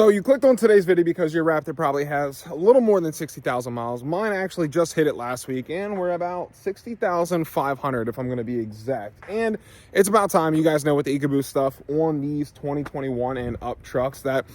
So you clicked on today's video because your Raptor probably has a little more than 60,000 miles. Mine actually just hit it last week and we're about 60,500 if I'm going to be exact. And it's about time. You guys know with the EcoBoost stuff on these 2021 and up trucks that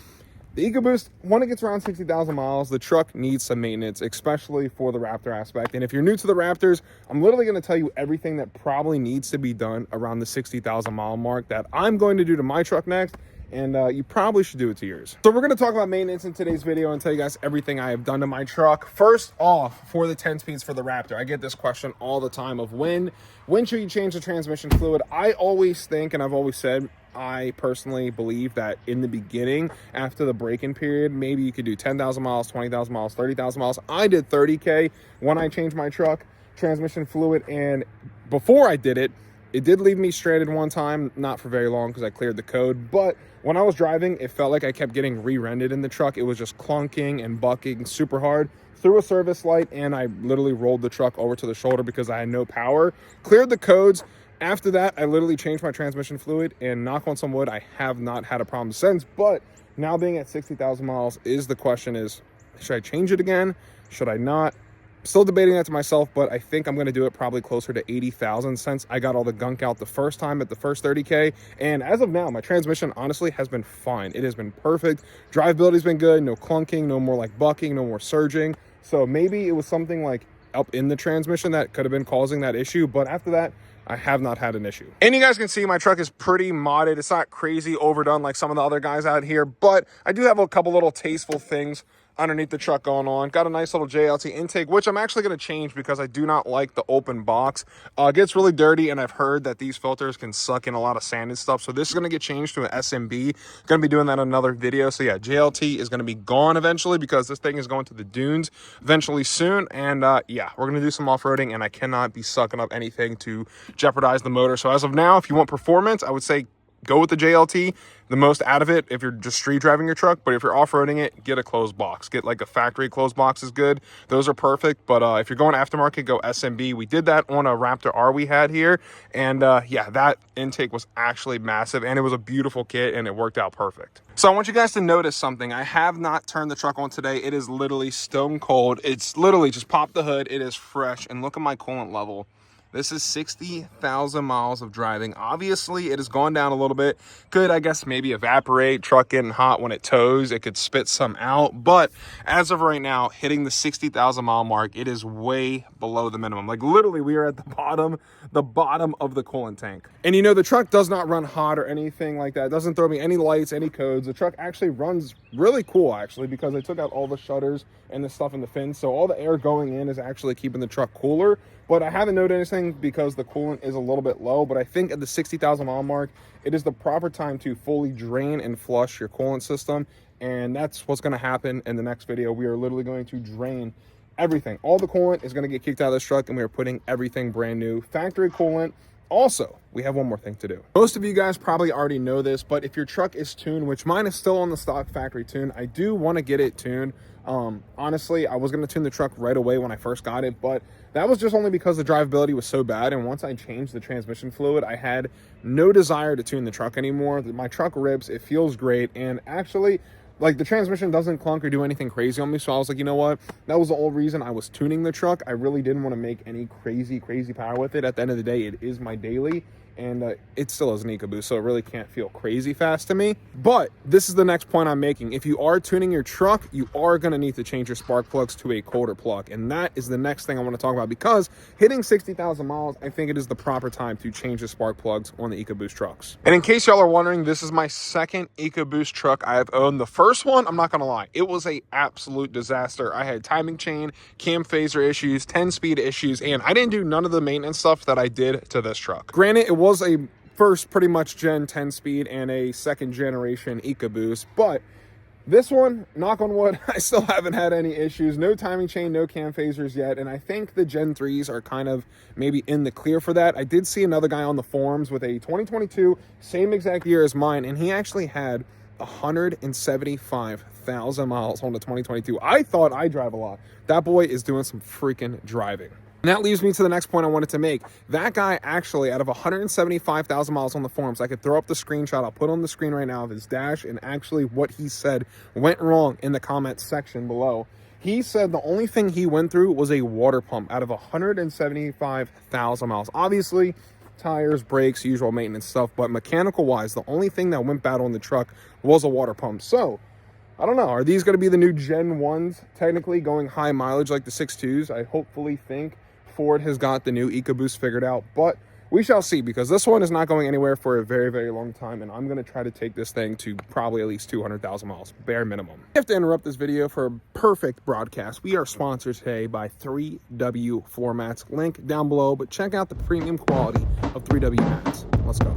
the EcoBoost, when it gets around 60,000 miles, the truck needs some maintenance, especially for the Raptor aspect. And if you're new to the Raptors, I'm literally going to tell you everything that probably needs to be done around the 60,000 mile mark that I'm going to do to my truck next. And you probably should do it to yours. So we're going to talk about maintenance in today's video and tell you guys everything I have done to my truck. First off, for the 10 speeds for the Raptor, I get this question all the time of when should you change the transmission fluid? I always think, and I've always said, I personally believe that in the beginning, after the break-in period, maybe you could do 10,000 miles, 20,000 miles, 30,000 miles. I did 30K when I changed my truck transmission fluid, and before I did it, it did leave me stranded one time, not for very long because I cleared the code, but when I was driving, it felt like I kept getting rear-ended in the truck. It was just clunking and bucking super hard. Threw a service light and I literally rolled the truck over to the shoulder because I had no power. Cleared the codes. After that, I literally changed my transmission fluid, and knock on some wood, I have not had a problem since. But now being at 60,000 miles, the question is, should I change it again? Should I not? Still debating that to myself, but I think I'm going to do it probably closer to 80,000 since I got all the gunk out the first time at the first 30K. And as of now, my transmission honestly has been fine. It has been perfect. Drivability has been good. No clunking, no more like bucking, no more surging. So maybe it was something like up in the transmission that could have been causing that issue. But after that, I have not had an issue. And you guys can see my truck is pretty modded. It's not crazy overdone like some of the other guys out here, but I do have a couple little tasteful things underneath the truck going on. Got a nice little JLT intake, which I'm actually going to change because I do not like the open box. It gets really dirty, and I've heard that these filters can suck in a lot of sand and stuff. So this is going to get changed to an SMB. Going to be doing that in another video. So yeah, JLT is going to be gone eventually because this thing is going to the dunes eventually soon. And yeah, we're going to do some off-roading, and I cannot be sucking up anything to jeopardize the motor. So as of now, if you want performance, I would say go with the JLT, the most out of it if you're just street driving your truck. But if you're off-roading it, get a closed box. Get like a factory closed box is good. Those are perfect. But if you're going aftermarket, go SMB. We did that on a Raptor R we had here. And yeah, that intake was actually massive. And it was a beautiful kit, and it worked out perfect. So I want you guys to notice something. I have not turned the truck on today. It is literally stone cold. It's literally just popped the hood. It is fresh. And look at my coolant level. This is 60,000 miles of driving. Obviously, it has gone down a little bit. Could, I guess, maybe evaporate, truck getting hot when it tows. It could spit some out. But as of right now, hitting the 60,000 mile mark, it is way below the minimum. Like literally, we are at the bottom of the coolant tank. And you know, the truck does not run hot or anything like that. It doesn't throw me any lights, any codes. The truck actually runs really cool, actually, because I took out all the shutters and the stuff in the fins. So all the air going in is actually keeping the truck cooler. But I haven't noted anything because the coolant is a little bit low. But I think at the 60,000 mile mark, it is the proper time to fully drain and flush your coolant system. And that's what's going to happen in the next video. We are literally going to drain everything. All the coolant is going to get kicked out of this truck, and we are putting everything brand new. Factory coolant. Also, we have one more thing to do. Most of you guys probably already know this, but if your truck is tuned, which mine is still on the stock factory tune, I do want to get it tuned. Honestly, I was going to tune the truck right away when I first got it, but that was just only because the drivability was so bad. And once I changed the transmission fluid, I had no desire to tune the truck anymore. My truck rips, it feels great, and actually, like, the transmission doesn't clunk or do anything crazy on me. So I was like, you know what? That was the whole reason I was tuning the truck. I really didn't want to make any crazy power with it. At the end of the day, it is my daily. And it still has an EcoBoost, so it really can't feel crazy fast to me. But this is the next point I'm making. If you are tuning your truck, you are going to need to change your spark plugs to a colder plug. And that is the next thing I want to talk about, because hitting 60,000 miles, I think it is the proper time to change the spark plugs on the EcoBoost trucks. And in case y'all are wondering, this is my second EcoBoost truck I have owned. The first one, I'm not going to lie, it was an absolute disaster. I had timing chain, cam phaser issues, 10-speed issues, and I didn't do none of the maintenance stuff that I did to this truck. Granted, it was a first pretty much gen 10 speed and a second generation EcoBoost, but this one, knock on wood, I still haven't had any issues. No timing chain, no cam phasers yet, and I think the gen 3s are kind of maybe in the clear for that. I did see another guy on the forums with a 2022, same exact year as mine, and he actually had 175,000 miles on the 2022. I thought I drive a lot. That boy is doing some freaking driving. And that leads me to the next point I wanted to make. That guy actually, out of 175,000 miles on the forums, I could throw up the screenshot. I'll put on the screen right now of his dash and actually what he said went wrong in the comments section below. He said the only thing he went through was a water pump out of 175,000 miles. Obviously, tires, brakes, usual maintenance stuff, but mechanical wise, the only thing that went bad on the truck was a water pump. So I don't know, are these going to be the new Gen 1s technically going high mileage like the 6.2s? I hopefully think Ford has got the new EcoBoost figured out, but we shall see, because this one is not going anywhere for a very, very long time, and I'm going to try to take this thing to probably at least 200,000 miles, bare minimum. I have to interrupt this video for a perfect broadcast. We are sponsored today by 3W floor mats. Link down below, but check out the premium quality of 3W mats. Let's go.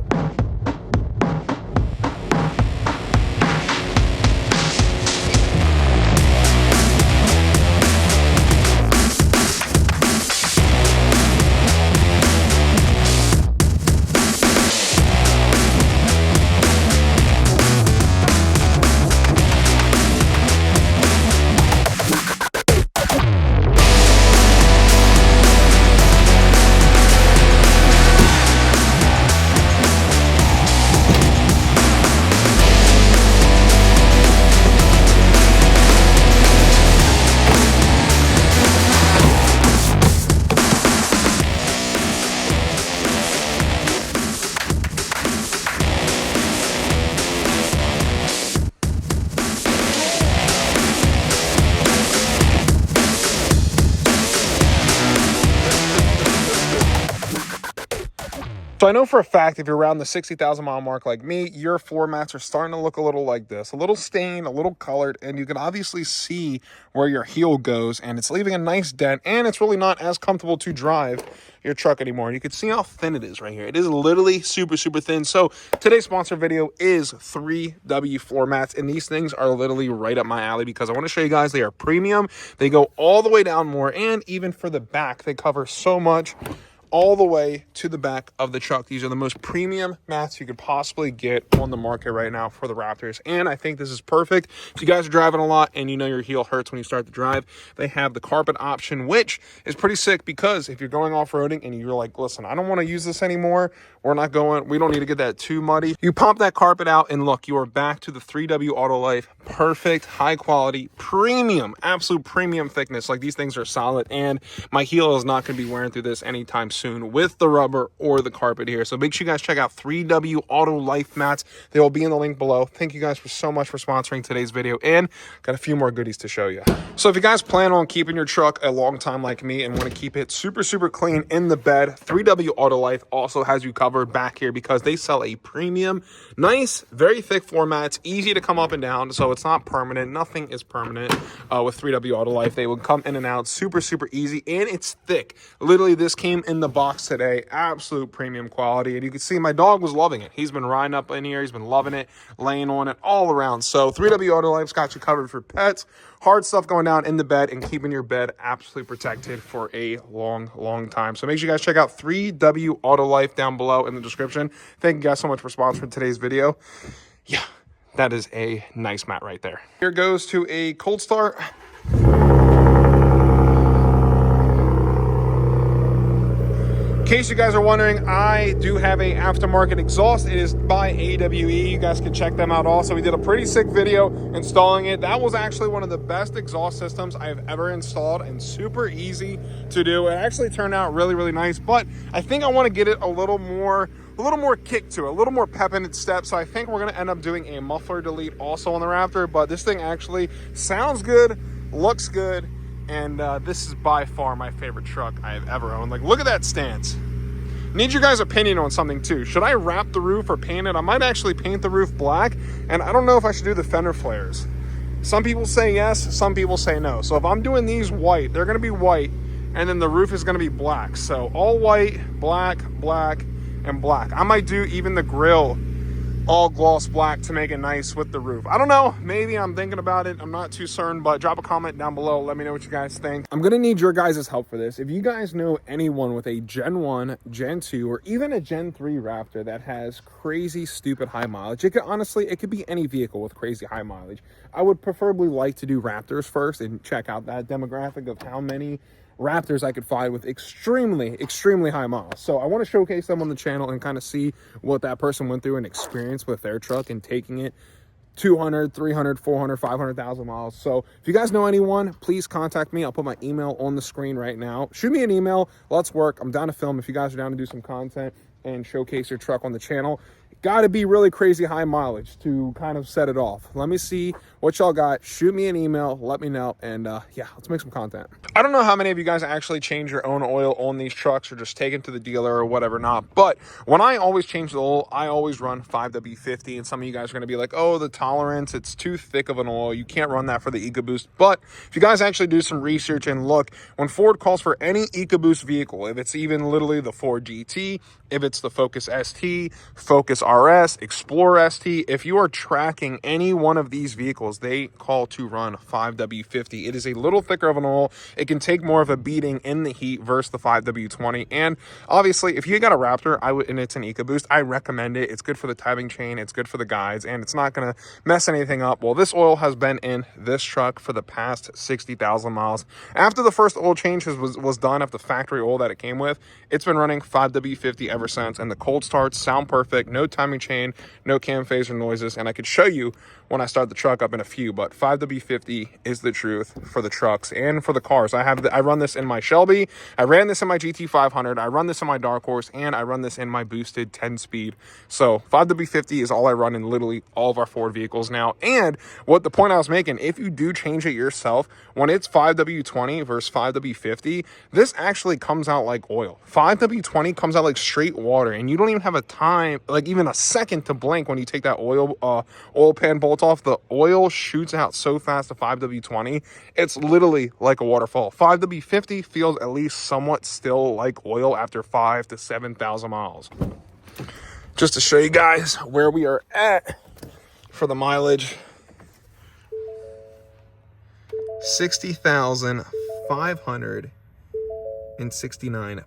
So I know for a fact, if you're around the 60,000 mile mark like me, your floor mats are starting to look a little like this, a little stained, a little colored, and you can obviously see where your heel goes, and it's leaving a nice dent, and it's really not as comfortable to drive your truck anymore. And you can see how thin it is right here. It is literally super, super thin. So today's sponsor video is 3W floor mats, and these things are literally right up my alley because I want to show you guys they are premium. They go all the way down more, and even for the back, they cover so much all the way to the back of the truck. These are the most premium mats you could possibly get on the market right now for the Raptors, and I think this is perfect if you guys are driving a lot and you know your heel hurts when you start to drive. They have the carpet option, which is pretty sick, because if you're going off-roading and you're like, listen, I don't want to use this anymore, we don't need to get that too muddy, you pump that carpet out and look, you are back to the 3W Autolife. Perfect, high quality, premium, absolute premium thickness. Like, these things are solid, and my heel is not going to be wearing through this anytime soon with the rubber or the carpet here. So make sure you guys check out 3W Autolife mats. They will be in the link below. Thank you guys so much for sponsoring today's video, and got a few more goodies to show you. So if you guys plan on keeping your truck a long time like me and want to keep it super, super clean in the bed, 3W Autolife also has you covered back here, because they sell a premium, nice, very thick floor mats, easy to come up and down, so it's not permanent. Nothing is permanent with 3W Autolife. They would come in and out super, super easy, and it's thick. Literally, this came in the box today. Absolute premium quality, and you can see my dog was loving it. He's been riding up in here. He's been loving it, laying on it all around. So 3W Autolife's got you covered for pets, hard stuff going down in the bed, and keeping your bed absolutely protected for a long, long time. So make sure you guys check out 3W Autolife down below in the description. Thank you guys so much for sponsoring today's video. Yeah, that is a nice mat right there. Here goes to a cold start. In case you guys are wondering, I do have a aftermarket exhaust. It is by AWE. You guys can check them out also. We did a pretty sick video installing it. That was actually one of the best exhaust systems I've ever installed, and super easy to do. It actually turned out really, really nice, but I think I want to get it a little more kick to it, a little more pep in its step. So I think we're going to end up doing a muffler delete also on the Raptor, but this thing actually sounds good, looks good, and this is by far my favorite truck I've ever owned. Like, look at that stance. Need your guys' opinion on something too. Should I wrap the roof or paint it? I might actually paint the roof black, and I don't know if I should do the fender flares. Some people say yes, some people say no. So if I'm doing these white, they're gonna be white, and then the roof is gonna be black. So all white, black, black, and black. I might do even the grill all gloss black to make it nice with the roof. I don't know, maybe I'm thinking about it. I'm not too certain, but drop a comment down below. Let me know what you guys think. I'm gonna need your guys' help for this. If you guys know anyone with a Gen 1, Gen 2, or even a Gen 3 Raptor that has crazy, stupid high mileage, it could be any vehicle with crazy high mileage. I would preferably like to do Raptors first and check out that demographic of how many Raptors I could find with extremely high miles. So I want to showcase them on the channel and kind of see what that person went through and experience with their truck and taking it 200, 300, 400, 500,000 miles. So if you guys know anyone, please contact me. I'll put my email on the screen right now. Shoot me an email. Let's work. I'm down to film if you guys are down to do some content and showcase your truck on the channel. Got to be really crazy high mileage to kind of set it off. Let me see what y'all got. Shoot me an email, let me know, and yeah, let's make some content. I don't know how many of you guys actually change your own oil on these trucks or just take it to the dealer or whatever not, but when I always change the oil, I always run 5W50, and some of you guys are going to be like, oh, the tolerance, it's too thick of an oil, you can't run that for the EcoBoost. But if you guys actually do some research and look, when Ford calls for any EcoBoost vehicle, if it's even literally the Ford GT, if it's the Focus ST, Focus RS, Explorer ST, if you are tracking any one of these vehicles, they call to run 5W50. It is a little thicker of an oil. It can take more of a beating in the heat versus the 5W20. And obviously, if you got a Raptor and it's an EcoBoost, I recommend it. It's good for the timing chain. It's good for the guides, and it's not going to mess anything up. Well, this oil has been in this truck for the past 60,000 miles. After the first oil change was done, after the factory oil that it came with, it's been running 5W50 ever since, and the cold starts sound perfect, no timing chain, no cam phaser noises, and I could show you when I start the truck up in a few, but 5W50 is the truth for the trucks and for the cars. I run this in my Shelby, I ran this in my GT500, I run this in my Dark Horse, and I run this in my boosted 10-speed. So 5W50 is all I run in literally all of our Ford vehicles now. And what the point I was making, if you do change it yourself, when it's 5W20 versus 5W50, this actually comes out like oil. 5W20 comes out like straight water, and you don't even have a time, like even a second to blink when you take that oil pan bolt off. The oil shoots out so fast to 5W20, it's literally like a waterfall. 5W50 feels at least somewhat still like oil after 5,000 to 7,000 miles. Just to show you guys where we are at for the mileage, 60,569.1.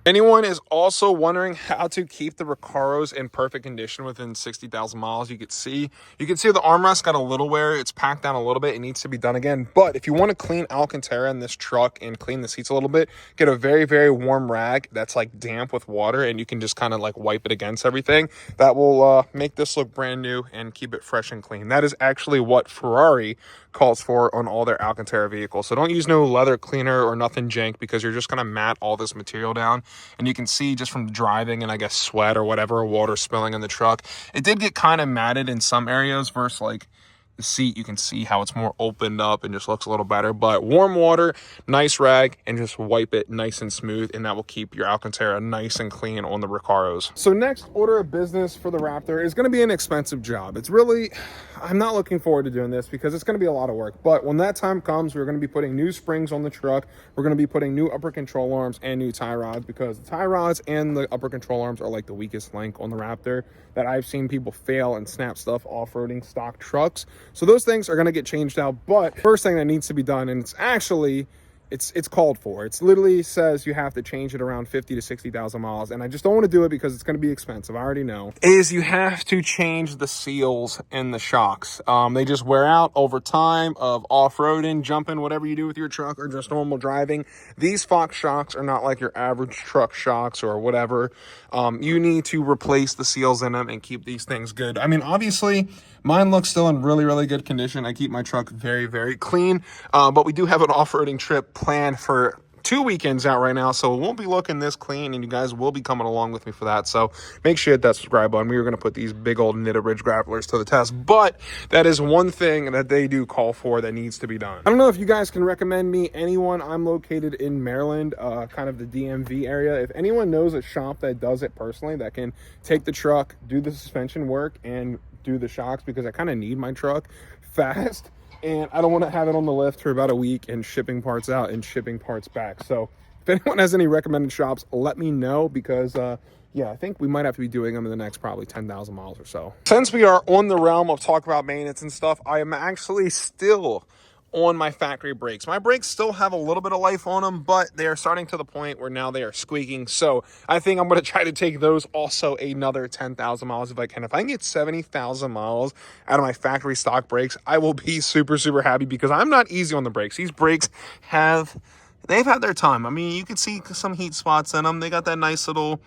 Anyone is also wondering how to keep the Recaros in perfect condition within 60,000 miles, you can see the armrest got a little wear. It's packed down a little bit. It needs to be done again. But if you want to clean Alcantara in this truck and clean the seats a little bit, get a very, very warm rag that's like damp with water, and you can just kind of like wipe it against everything. That will make this look brand new and keep it fresh and clean. That is actually what Ferrari calls for on all their Alcantara vehicles. So don't use no leather cleaner or nothing jank, because you're just going to mat all this material down. And you can see just from driving and I guess sweat or whatever, water spilling in the truck, it did get kind of matted in some areas versus like the seat. You can see how it's more opened up and just looks a little better. But warm water, nice rag, and just wipe it nice and smooth, and that will keep your Alcantara nice and clean on the Recaros. So next order of business for the Raptor is going to be an expensive job. It's really, I'm not looking forward to doing this because it's going to be a lot of work. But when that time comes, we're going to be putting new springs on the truck. We're going to be putting new upper control arms and new tie rods, because the tie rods and the upper control arms are like the weakest link on the Raptor that I've seen people fail and snap stuff off-roading stock trucks. So those things are going to get changed out. But first thing that needs to be done, and it's actually, it's called for. It's literally says you have to change it around 50 to 60,000 miles. And I just don't want to do it because it's going to be expensive. I already know. Is you have to change the seals in the shocks. They just wear out over time of off-roading, jumping, whatever you do with your truck, or just normal driving. These Fox shocks are not like your average truck shocks or whatever. You need to replace the seals in them and keep these things good. I mean, obviously, mine looks still in really, really good condition. I keep my truck very, very clean. But we do have an off-roading trip planned for 2 weekends out right now, so it won't be looking this clean, and you guys will be coming along with me for that. So make sure you hit that subscribe button. We are going to put these big old knitted ridge grapplers to the test, but that is one thing that they do call for that needs to be done. I don't know if you guys can recommend me anyone. I'm located in Maryland, kind of the DMV area. If anyone knows a shop that does it personally, that can take the truck, do the suspension work, and do the shocks, because I kind of need my truck fast, and I don't want to have it on the lift for about a week and shipping parts out and shipping parts back. So if anyone has any recommended shops, let me know, because yeah, I think we might have to be doing them in the next probably 10,000 miles or so. Since we are on the realm of talk about maintenance and stuff, I am actually still on my factory brakes. My brakes still have a little bit of life on them, but they are starting to the point where now they are squeaking. So I think I'm going to try to take those also another 10,000 miles if I can. If I can get 70,000 miles out of my factory stock brakes, I will be super, super happy, because I'm not easy on the brakes. These brakes have they've had their time. I mean, you can see some heat spots in them. They got that nice little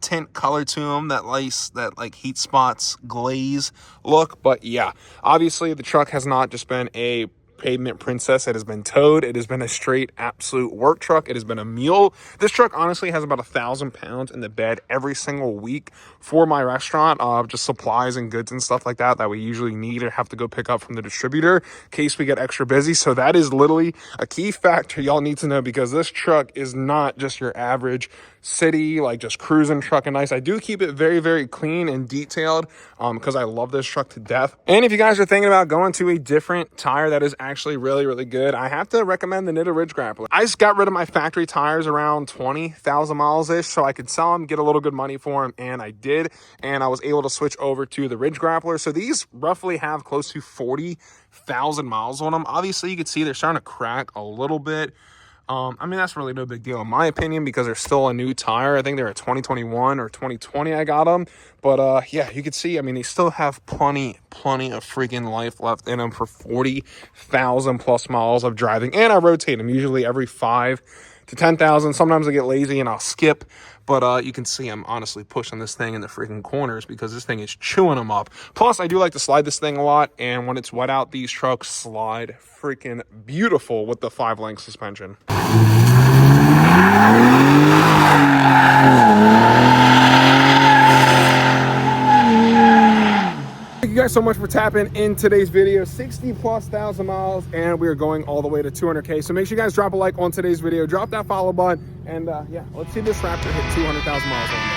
tint color to them, that like heat spots glaze look. But yeah, obviously the truck has not just been a pavement princess. It has been towed. It has been a straight absolute work truck. It has been a mule. This truck honestly has about 1,000 pounds in the bed every single week for my restaurant, just supplies and goods and stuff like that we usually need or have to go pick up from the distributor in case we get extra busy. So that is literally a key factor y'all need to know, because this truck is not just your average city, like just cruising truck and nice. I do keep it very, very clean and detailed because I love this truck to death. And if you guys are thinking about going to a different tire that is actually really, really good, I have to recommend the Nitto Ridge Grappler. I just got rid of my factory tires around 20,000 miles ish so I could sell them, get a little good money for them, and I did. And I was able to switch over to the Ridge Grappler. So these roughly have close to 40,000 miles on them. Obviously you can see they're starting to crack a little bit. I mean, that's really no big deal in my opinion, because they're still a new tire. I think they're a 2021 or 2020 I got them. But yeah, you can see, I mean, they still have plenty of freaking life left in them for 40,000 plus miles of driving. And I rotate them usually every 5 to 10,000. Sometimes I get lazy and I'll skip. But you can see I'm honestly pushing this thing in the freaking corners because this thing is chewing them up. Plus, I do like to slide this thing a lot. And when it's wet out, these trucks slide freaking beautiful with the 5-link suspension. Thank you guys so much for tapping in today's video. 60,000+ miles, and we are going all the way to 200K. So make sure you guys drop a like on today's video, drop that follow button, and yeah, let's see this Raptor hit 200,000 miles one day.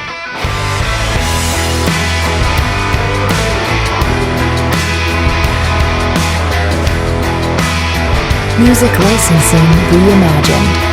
Music licensing reimagined.